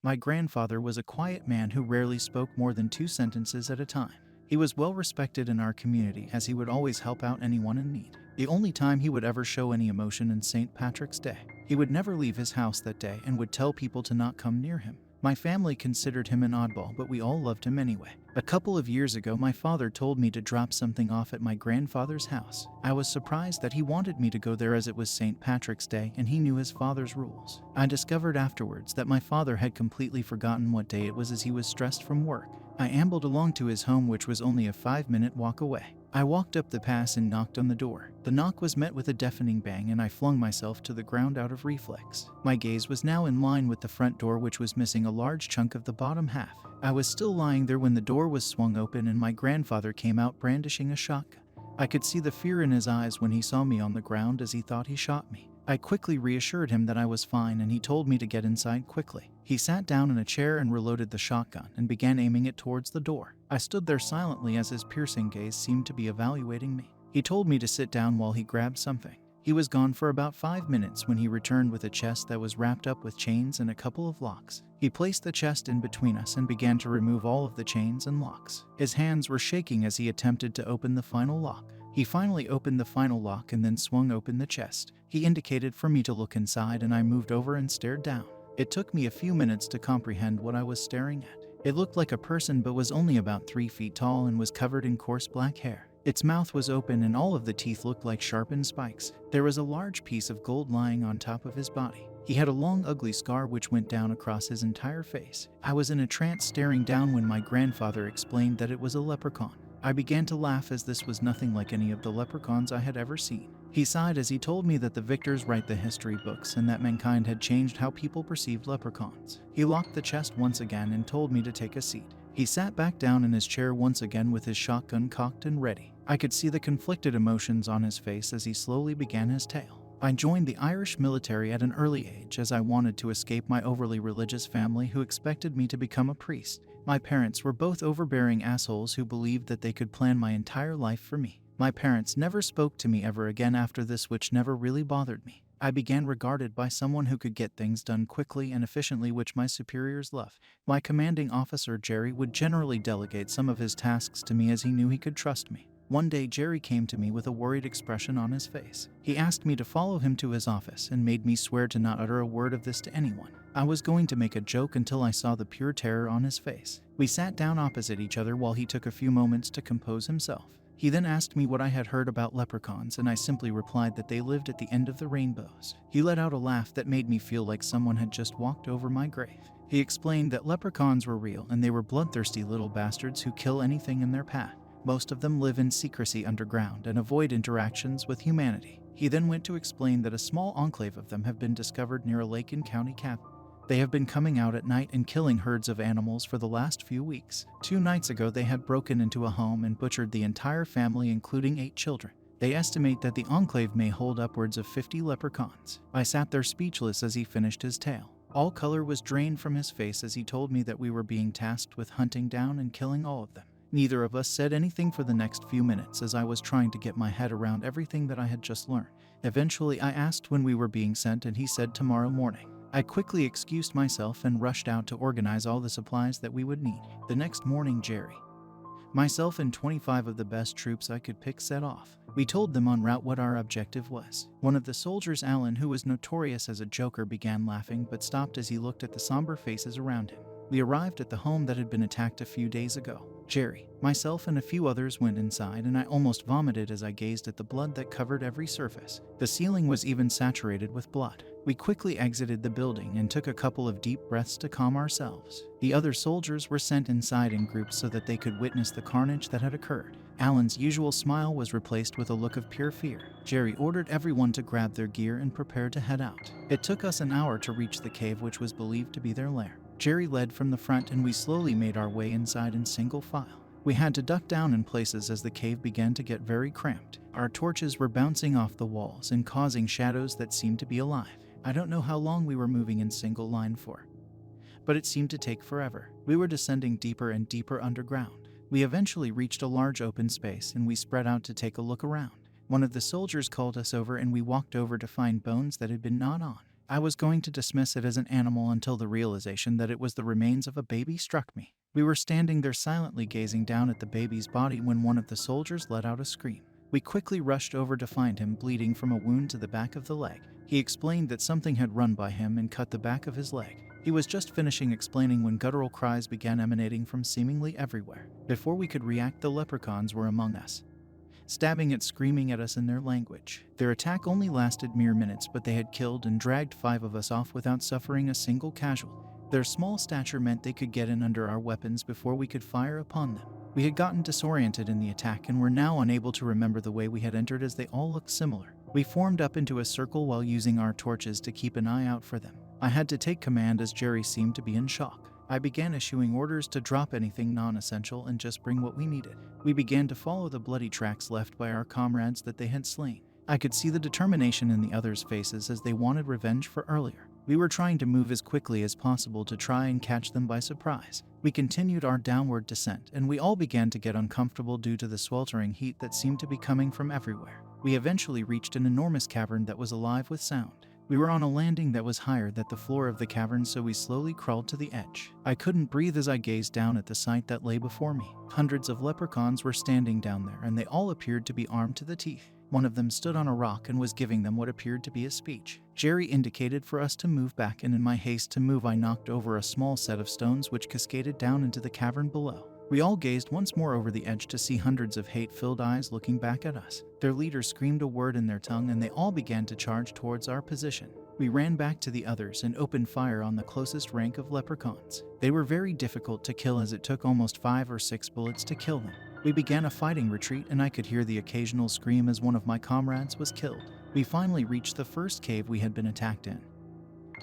My grandfather was a quiet man who rarely spoke more than 2 sentences at a time. He was well respected in our community as he would always help out anyone in need. The only time he would ever show any emotion in St. Patrick's Day. He would never leave his house that day and would tell people to not come near him. My family considered him an oddball, but we all loved him anyway. A couple of years ago, my father told me to drop something off at my grandfather's house. I was surprised that he wanted me to go there as it was St. Patrick's Day and he knew his father's rules. I discovered afterwards that my father had completely forgotten what day it was as he was stressed from work. I ambled along to his home, which was only a 5-minute walk away. I walked up the path and knocked on the door. The knock was met with a deafening bang and I flung myself to the ground out of reflex. My gaze was now in line with the front door, which was missing a large chunk of the bottom half. I was still lying there when the door was swung open and my grandfather came out brandishing a shotgun. I could see the fear in his eyes when he saw me on the ground, as he thought he shot me. I quickly reassured him that I was fine and he told me to get inside quickly. He sat down in a chair and reloaded the shotgun and began aiming it towards the door. I stood there silently as his piercing gaze seemed to be evaluating me. He told me to sit down while he grabbed something. He was gone for about 5 minutes when he returned with a chest that was wrapped up with chains and a couple of locks. He placed the chest in between us and began to remove all of the chains and locks. His hands were shaking as he attempted to open the final lock. He finally opened the final lock and then swung open the chest. He indicated for me to look inside and I moved over and stared down. It took me a few minutes to comprehend what I was staring at. It looked like a person but was only about 3 feet tall and was covered in coarse black hair. Its mouth was open and all of the teeth looked like sharpened spikes. There was a large piece of gold lying on top of his body. He had a long ugly scar which went down across his entire face. I was in a trance staring down when my grandfather explained that it was a leprechaun. I began to laugh as this was nothing like any of the leprechauns I had ever seen. He sighed as he told me that the victors write the history books and that mankind had changed how people perceived leprechauns. He locked the chest once again and told me to take a seat. He sat back down in his chair once again with his shotgun cocked and ready. I could see the conflicted emotions on his face as he slowly began his tale. I joined the Irish military at an early age as I wanted to escape my overly religious family who expected me to become a priest. My parents were both overbearing assholes who believed that they could plan my entire life for me. My parents never spoke to me ever again after this, which never really bothered me. I began regarded by someone who could get things done quickly and efficiently, which my superiors loved. My commanding officer, Jerry, would generally delegate some of his tasks to me as he knew he could trust me. One day, Jerry came to me with a worried expression on his face. He asked me to follow him to his office and made me swear to not utter a word of this to anyone. I was going to make a joke until I saw the pure terror on his face. We sat down opposite each other while he took a few moments to compose himself. He then asked me what I had heard about leprechauns, and I simply replied that they lived at the end of the rainbows. He let out a laugh that made me feel like someone had just walked over my grave. He explained that leprechauns were real and they were bloodthirsty little bastards who kill anything in their path. Most of them live in secrecy underground and avoid interactions with humanity. He then went to explain that a small enclave of them have been discovered near a lake in County Cavan. They have been coming out at night and killing herds of animals for the last few weeks. 2 nights ago, they had broken into a home and butchered the entire family, including 8 children. They estimate that the enclave may hold upwards of 50 leprechauns. I sat there speechless as he finished his tale. All color was drained from his face as he told me that we were being tasked with hunting down and killing all of them. Neither of us said anything for the next few minutes as I was trying to get my head around everything that I had just learned. Eventually, I asked when we were being sent and he said tomorrow morning. I quickly excused myself and rushed out to organize all the supplies that we would need. The next morning, Jerry, myself, and 25 of the best troops I could pick set off. We told them en route what our objective was. One of the soldiers, Alan, who was notorious as a joker, began laughing but stopped as he looked at the somber faces around him. We arrived at the home that had been attacked a few days ago. Jerry, myself, and a few others went inside, and I almost vomited as I gazed at the blood that covered every surface. The ceiling was even saturated with blood. We quickly exited the building and took a couple of deep breaths to calm ourselves. The other soldiers were sent inside in groups so that they could witness the carnage that had occurred. Alan's usual smile was replaced with a look of pure fear. Jerry ordered everyone to grab their gear and prepare to head out. It took us an hour to reach the cave, which was believed to be their lair. Jerry led from the front and we slowly made our way inside in single file. We had to duck down in places as the cave began to get very cramped. Our torches were bouncing off the walls and causing shadows that seemed to be alive. I don't know how long we were moving in single line for, but it seemed to take forever. We were descending deeper and deeper underground. We eventually reached a large open space and we spread out to take a look around. One of the soldiers called us over and we walked over to find bones that had been gnawed on. I was going to dismiss it as an animal until the realization that it was the remains of a baby struck me. We were standing there silently gazing down at the baby's body when one of the soldiers let out a scream. We quickly rushed over to find him bleeding from a wound to the back of the leg. He explained that something had run by him and cut the back of his leg. He was just finishing explaining when guttural cries began emanating from seemingly everywhere. Before we could react, the leprechauns were among us, stabbing and screaming at us in their language. Their attack only lasted mere minutes, but they had killed and dragged 5 of us off without suffering a single casualty. Their small stature meant they could get in under our weapons before we could fire upon them. We had gotten disoriented in the attack and were now unable to remember the way we had entered, as they all looked similar. We formed up into a circle while using our torches to keep an eye out for them. I had to take command as Jerry seemed to be in shock. I began issuing orders to drop anything non-essential and just bring what we needed. We began to follow the bloody tracks left by our comrades that they had slain. I could see the determination in the others' faces as they wanted revenge for earlier. We were trying to move as quickly as possible to try and catch them by surprise. We continued our downward descent, and we all began to get uncomfortable due to the sweltering heat that seemed to be coming from everywhere. We eventually reached an enormous cavern that was alive with sound. We were on a landing that was higher than the floor of the cavern, so we slowly crawled to the edge. I couldn't breathe as I gazed down at the sight that lay before me. Hundreds of leprechauns were standing down there, and they all appeared to be armed to the teeth. One of them stood on a rock and was giving them what appeared to be a speech. Jerry indicated for us to move back, and in my haste to move, I knocked over a small set of stones which cascaded down into the cavern below. We all gazed once more over the edge to see hundreds of hate-filled eyes looking back at us. Their leader screamed a word in their tongue, and they all began to charge towards our position. We ran back to the others and opened fire on the closest rank of leprechauns. They were very difficult to kill, as it took almost 5 or 6 bullets to kill them. We began a fighting retreat, and I could hear the occasional scream as one of my comrades was killed. We finally reached the first cave we had been attacked in,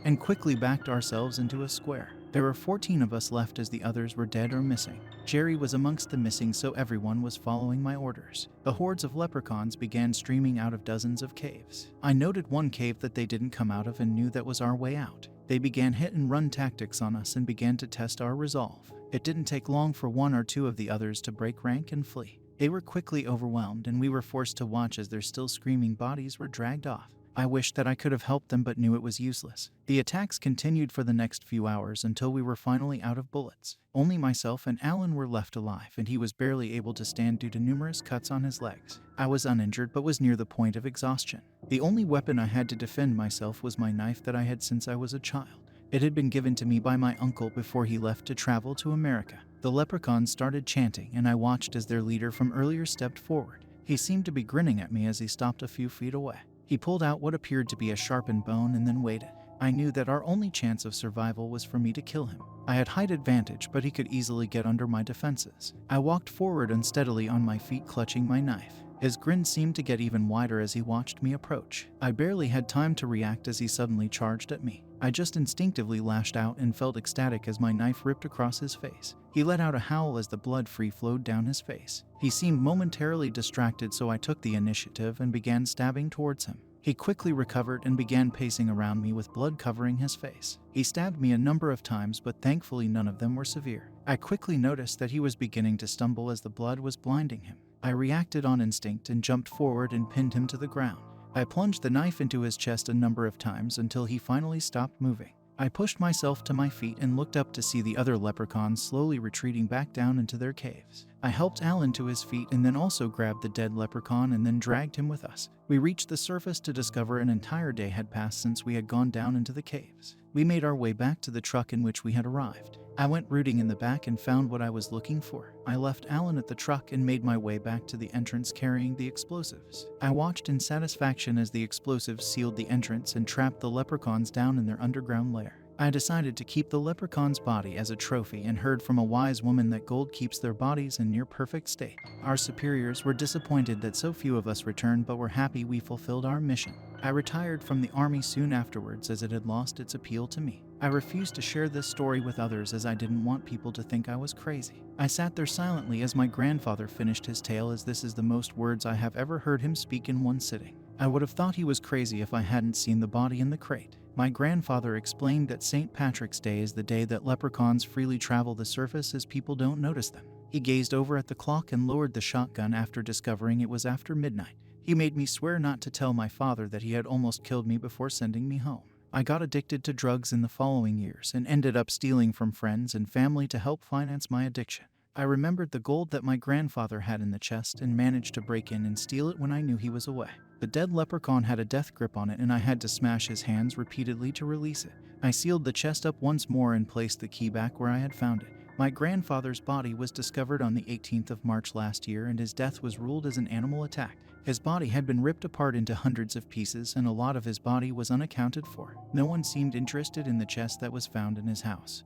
and quickly backed ourselves into a square. There were 14 of us left, as the others were dead or missing. Jerry was amongst the missing, so everyone was following my orders. The hordes of leprechauns began streaming out of dozens of caves. I noted one cave that they didn't come out of and knew that was our way out. They began hit-and-run tactics on us and began to test our resolve. It didn't take long for 1 or 2 of the others to break rank and flee. They were quickly overwhelmed, and we were forced to watch as their still screaming bodies were dragged off. I wished that I could have helped them, but knew it was useless. The attacks continued for the next few hours until we were finally out of bullets. Only myself and Alan were left alive, and he was barely able to stand due to numerous cuts on his legs. I was uninjured but was near the point of exhaustion. The only weapon I had to defend myself was my knife that I had since I was a child. It had been given to me by my uncle before he left to travel to America. The leprechauns started chanting, and I watched as their leader from earlier stepped forward. He seemed to be grinning at me as he stopped a few feet away. He pulled out what appeared to be a sharpened bone and then waited. I knew that our only chance of survival was for me to kill him. I had height advantage, but he could easily get under my defenses. I walked forward unsteadily on my feet, clutching my knife. His grin seemed to get even wider as he watched me approach. I barely had time to react as he suddenly charged at me. I just instinctively lashed out and felt ecstatic as my knife ripped across his face. He let out a howl as the blood flowed down his face. He seemed momentarily distracted, so I took the initiative and began stabbing towards him. He quickly recovered and began pacing around me with blood covering his face. He stabbed me a number of times, but thankfully none of them were severe. I quickly noticed that he was beginning to stumble as the blood was blinding him. I reacted on instinct and jumped forward and pinned him to the ground. I plunged the knife into his chest a number of times until he finally stopped moving. I pushed myself to my feet and looked up to see the other leprechauns slowly retreating back down into their caves. I helped Alan to his feet and then also grabbed the dead leprechaun and then dragged him with us. We reached the surface to discover an entire day had passed since we had gone down into the caves. We made our way back to the truck in which we had arrived. I went rooting in the back and found what I was looking for. I left Alan at the truck and made my way back to the entrance carrying the explosives. I watched in satisfaction as the explosives sealed the entrance and trapped the leprechauns down in their underground lair. I decided to keep the leprechaun's body as a trophy and heard from a wise woman that gold keeps their bodies in near perfect state. Our superiors were disappointed that so few of us returned, but were happy we fulfilled our mission. I retired from the army soon afterwards as it had lost its appeal to me. I refused to share this story with others as I didn't want people to think I was crazy. I sat there silently as my grandfather finished his tale, as this is the most words I have ever heard him speak in one sitting. I would have thought he was crazy if I hadn't seen the body in the crate. My grandfather explained that St. Patrick's Day is the day that leprechauns freely travel the surface as people don't notice them. He gazed over at the clock and lowered the shotgun after discovering it was after midnight. He made me swear not to tell my father that he had almost killed me before sending me home. I got addicted to drugs in the following years and ended up stealing from friends and family to help finance my addiction. I remembered the gold that my grandfather had in the chest and managed to break in and steal it when I knew he was away. The dead leprechaun had a death grip on it and I had to smash his hands repeatedly to release it. I sealed the chest up once more and placed the key back where I had found it. My grandfather's body was discovered on the 18th of March last year and his death was ruled as an animal attack. His body had been ripped apart into hundreds of pieces and a lot of his body was unaccounted for. No one seemed interested in the chest that was found in his house,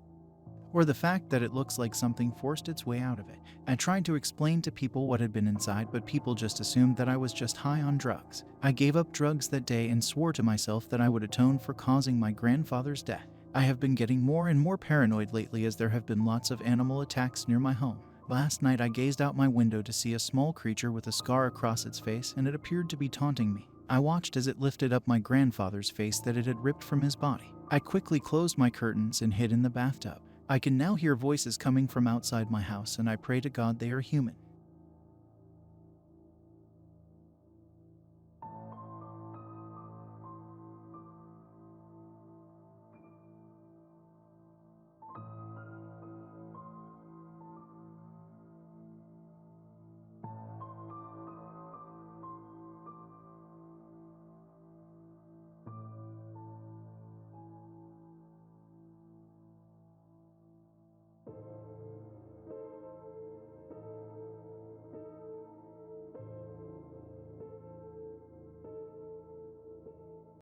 or the fact that it looks like something forced its way out of it. I tried to explain to people what had been inside, but people just assumed that I was just high on drugs. I gave up drugs that day and swore to myself that I would atone for causing my grandfather's death. I have been getting more and more paranoid lately as there have been lots of animal attacks near my home. Last night I gazed out my window to see a small creature with a scar across its face and it appeared to be taunting me. I watched as it lifted up my grandfather's face that it had ripped from his body. I quickly closed my curtains and hid in the bathtub. I can now hear voices coming from outside my house and I pray to God they are human.